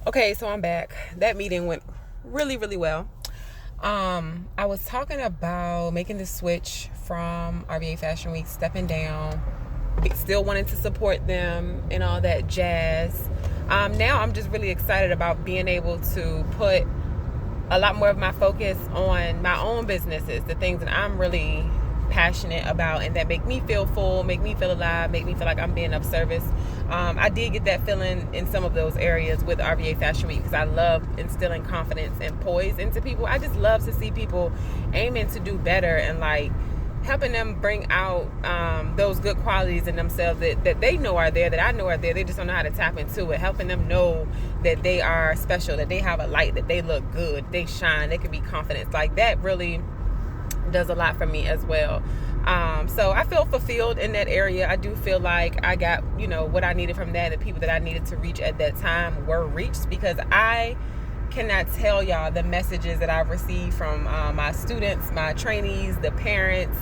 Okay, so I'm back. That meeting went really, really well. I was talking about making the switch from RVA Fashion Week, stepping down, still wanting to support them and all that jazz. Now I'm just really excited about being able to put a lot more of my focus on my own businesses, the things that I'm really passionate about and that make me feel full, make me feel alive, make me feel like I'm being of service. I did get that feeling in some of those areas with RVA Fashion Week because I love instilling confidence and poise into people. I just love to see people aiming to do better and like helping them bring out those good qualities in themselves that they know are there, that I know are there. They just don't know how to tap into it. Helping them know that they are special, that they have a light, that they look good, they shine, they can be confident. Like that really does a lot for me as well. So I feel fulfilled in that area. I do feel like I got, what I needed from that. The people that I needed to reach at that time were reached, because I cannot tell y'all the messages that I've received from my students, my trainees, the parents,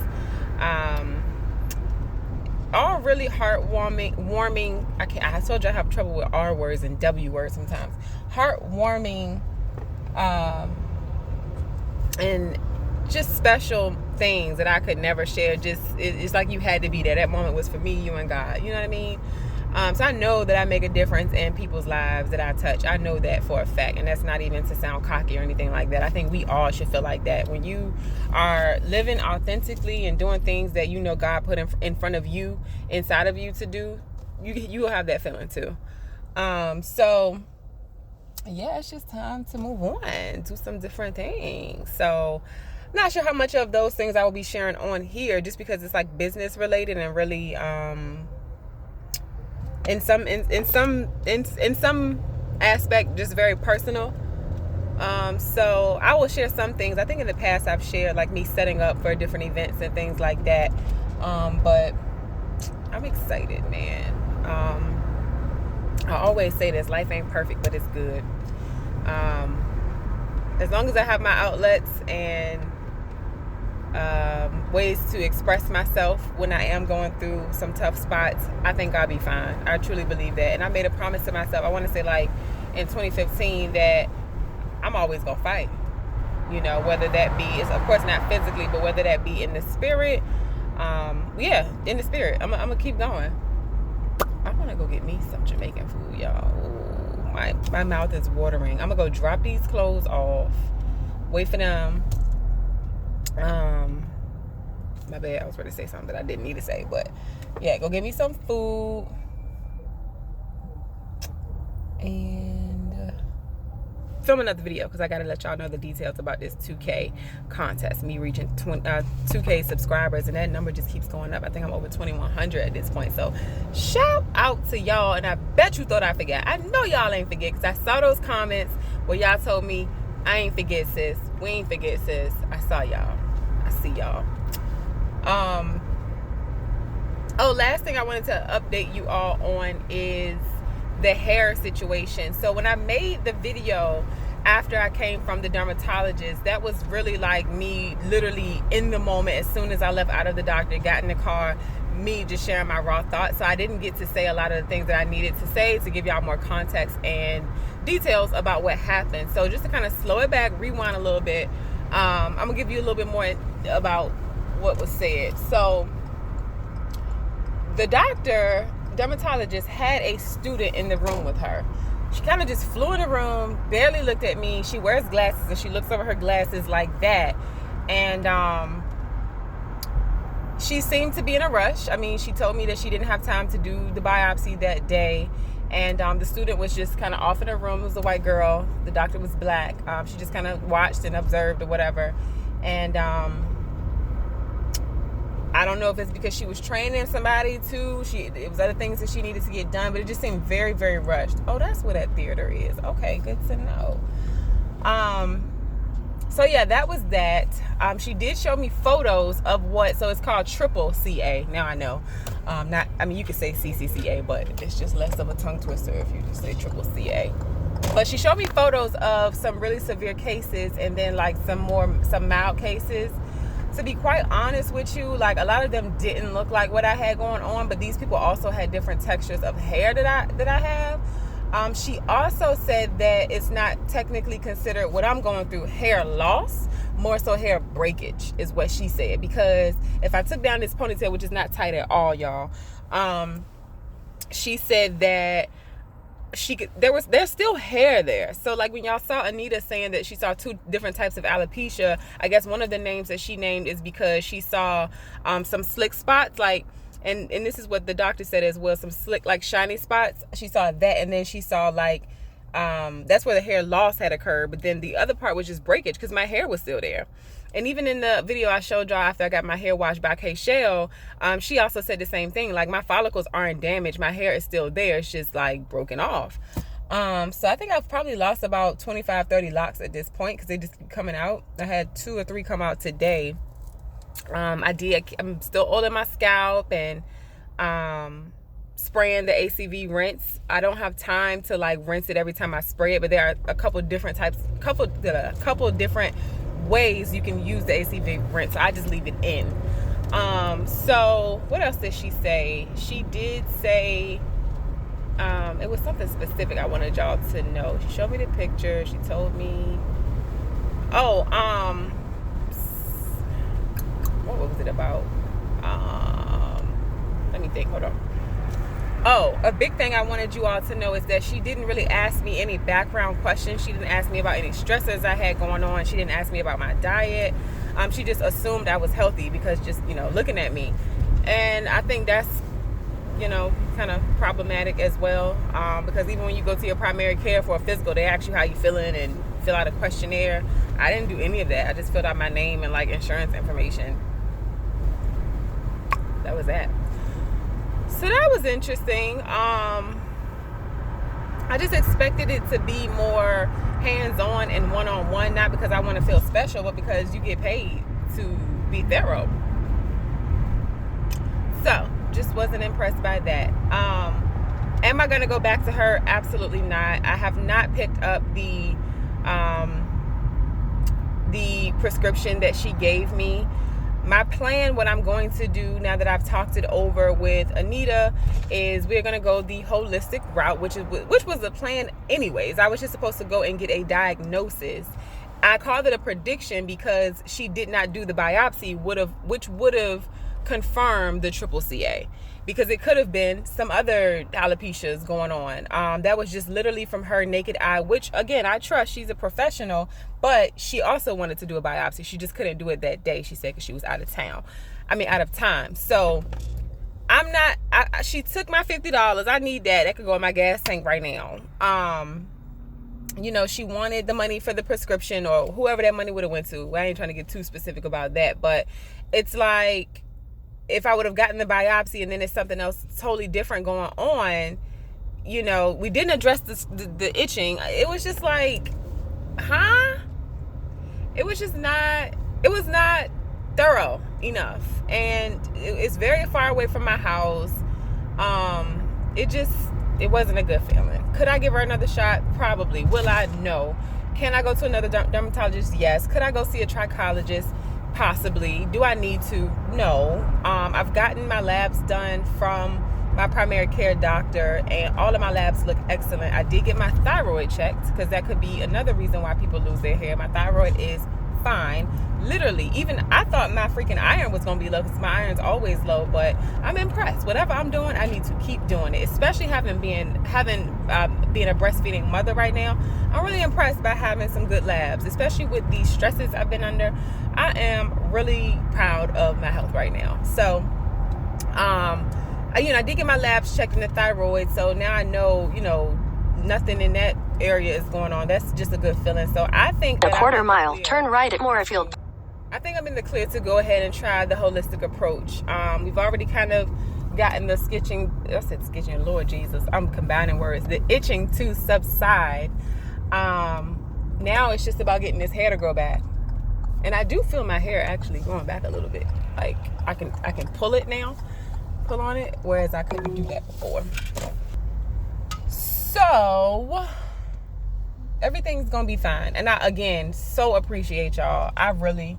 all really heartwarming. I told you I have trouble with R words and W words sometimes. Heartwarming, and just special things that I could never share. It's like you had to be there. That moment was for me, you, and God. You know what I mean? So I know that I make a difference in people's lives that I touch. I know that for a fact, and that's not even to sound cocky or anything like that. I think we all should feel like that. When you are living authentically and doing things that you know God put in front of you, inside of you to do, you will have that feeling too. So yeah, it's just time to move on, do some different things. So not sure how much of those things I will be sharing on here, just because it's like business related and really in some aspect just very personal. So I will share some things. I think in the past I've shared like me setting up for different events and things like that. But I'm excited, man. I always say this: life ain't perfect, but it's good. As long as I have my outlets and ways to express myself when I am going through some tough spots, I think I'll be fine. I truly believe that. And I made a promise to myself, I want to say like in 2015, that I'm always going to fight. Whether that be, it's of course not physically, but whether that be in the spirit. In the spirit. I'm going to keep going. I want to go get me some Jamaican food, y'all. Ooh, my mouth is watering. I'm going to go drop these clothes off. Wait for them. My bad, I was ready to say something that I didn't need to say, but yeah, go get me some food and film another video, because I gotta let y'all know the details about this 2K contest, me reaching 2K subscribers, and that number just keeps going up. I think I'm over 2,100 at this point. So shout out to y'all, and I bet you thought I forgot. I know y'all ain't forget, because I saw those comments where y'all told me I ain't forget, sis. We ain't forget, sis. I saw y'all. I see y'all. Last thing I wanted to update you all on is the hair situation. So when I made the video after I came from the dermatologist, that was really like me literally in the moment. As soon as I left out of the doctor, got in the car, me just sharing my raw thoughts. So I didn't get to say a lot of the things that I needed to say to give y'all more context and details about what happened. So just to kind of slow it back, rewind a little bit, I'm gonna give you a little bit more about what was said. So the dermatologist had a student in the room with her. She kind of just flew in the room, barely looked at me. She wears glasses, and she looks over her glasses like that. And she seemed to be in a rush. I mean, she told me that she didn't have time to do the biopsy that day. And the student was just kind of off in her room. It was a white girl. The doctor was black. She just kind of watched and observed or whatever. And I don't know if it's because she was training somebody too. It was other things that she needed to get done, but it just seemed very, very rushed. Oh, that's where that theater is. Okay, good to know. So yeah, that was that. She did show me photos of so it's called triple CA. Now I know. You could say CCCA, but it's just less of a tongue twister if you just say triple CA. But she showed me photos of some really severe cases, and then like some mild cases. To be quite honest with you, like a lot of them didn't look like what I had going on, but these people also had different textures of hair that I have. She also said that it's not technically considered what I'm going through hair loss, more so hair breakage is what she said. Because if I took down this ponytail, which is not tight at all, y'all, she said that there's still hair there. So like when y'all saw Anita saying that she saw 2 different types of alopecia, I guess one of the names that she named is because she saw some slick spots, like, and this is what the doctor said as well, some slick, like, shiny spots. She saw that, and then she saw, like, that's where the hair loss had occurred. But then the other part was just breakage, because my hair was still there. And even in the video I showed y'all after I got my hair washed by K-Shell, she also said the same thing. Like, my follicles aren't damaged. My hair is still there. It's just, like, broken off. So I think I've probably lost about 25, 30 locks at this point, because they just keep coming out. I had 2 or 3 come out today. I'm still oiling my scalp and spraying the ACV rinse. I don't have time to, like, rinse it every time I spray it, but there are a couple different different ways you can use the ACV rinse. So I just leave it in. So what else did she say? She did say it was something specific I wanted y'all to know. She showed me the picture. She told me, what was it about? Let me think. Hold on. A big thing I wanted you all to know is that she didn't really ask me any background questions. She didn't ask me about any stressors I had going on. She didn't ask me about my diet. She just assumed I was healthy because just, looking at me. And I think that's, kind of problematic as well. Because even when you go to your primary care for a physical, they ask you how you feeling and fill out a questionnaire. I didn't do any of that. I just filled out my name and, like, insurance information. That was that. So that was interesting. I just expected it to be more hands-on and one-on-one, not because I want to feel special, but because you get paid to be thorough. So, just wasn't impressed by that. Am I going to go back to her? Absolutely not. I have not picked up the prescription that she gave me. My plan, what I'm going to do now that I've talked it over with Anita, is we're going to go the holistic route, which was the plan anyways. I was just supposed to go and get a diagnosis. I called it a prediction because she did not do the biopsy, which would have confirmed the CCCA, because it could have been some other alopecias going on. That was just literally from her naked eye, which, again, I trust. She's a professional, but she also wanted to do a biopsy. She just couldn't do it that day, she said, because she was out of time. So she took my $50. I need that. That could go in my gas tank right now. She wanted the money for the prescription, or whoever that money would have went to. I ain't trying to get too specific about that, but it's like, if I would have gotten the biopsy and then it's something else totally different going on, we didn't address the itching. It was just like, it was not thorough enough. And it's very far away from my house. It wasn't a good feeling. Could I give her another shot? Probably. Will I? No. Can I go to another dermatologist? Yes. Could I go see a trichologist? Possibly. Do I need to? No. I've gotten my labs done from my primary care doctor, and all of my labs look excellent. I did get my thyroid checked, because that could be another reason why people lose their hair. My thyroid is fine. Literally, even I thought my freaking iron was going to be low, because my iron's always low, but I'm impressed. Whatever I'm doing, I need to keep doing it, especially having been a breastfeeding mother right now. I'm really impressed by having some good labs, especially with the stresses I've been under. I am really proud of my health right now. So, I did get my labs checked in the thyroid, so now I know, nothing in that area is going on. That's just a good feeling. So I think a quarter mile, turn right at Moorfield. I think I'm in the clear to go ahead and try the holistic approach. We've already kind of gotten the skitching, Lord Jesus, I'm combining words, the itching to subside. Now it's just about getting this hair to grow back. And I do feel my hair actually growing back a little bit. Like, I can pull on it, whereas I couldn't do that before. So everything's gonna be fine. And I, again, so appreciate y'all. I really,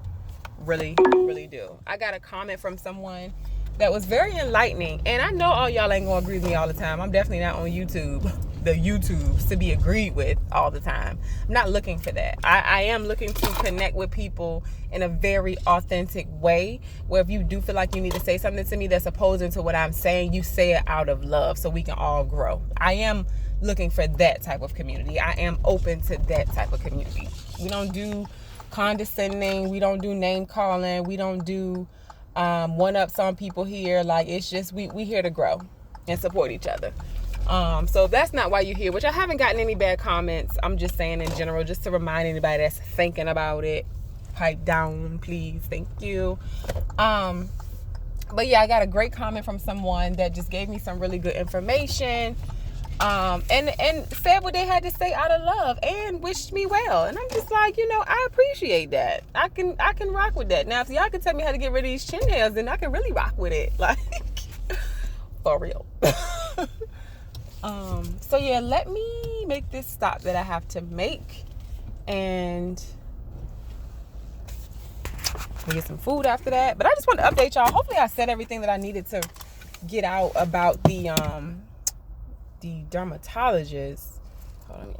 really, really do. I got a comment from someone that was very enlightening, and I know all y'all ain't gonna agree with me all the time. I'm definitely not on YouTube, the YouTubes to be agreed with all the time. I'm not looking for that. I am looking to connect with people in a very authentic way, where if you do feel like you need to say something to me that's opposing to what I'm saying, you say it out of love so we can all grow. I am looking for that type of community. I am open to that type of community. We don't do condescending. We don't do name calling. We don't do one-ups on people here. Like, it's just we here to grow and support each other. So if that's not why you're here, which I haven't gotten any bad comments, I'm just saying in general, just to remind anybody that's thinking about it, pipe down, please. Thank you. But yeah, I got a great comment from someone that just gave me some really good information. And said what they had to say out of love and wished me well. And I'm just like, I appreciate that. I can rock with that. Now, if y'all can tell me how to get rid of these chin hairs, then I can really rock with it. Like, for real. So yeah, let me make this stop that I have to make, and we get some food after that. But I just want to update y'all. Hopefully I said everything that I needed to get out about the dermatologist. Hold on,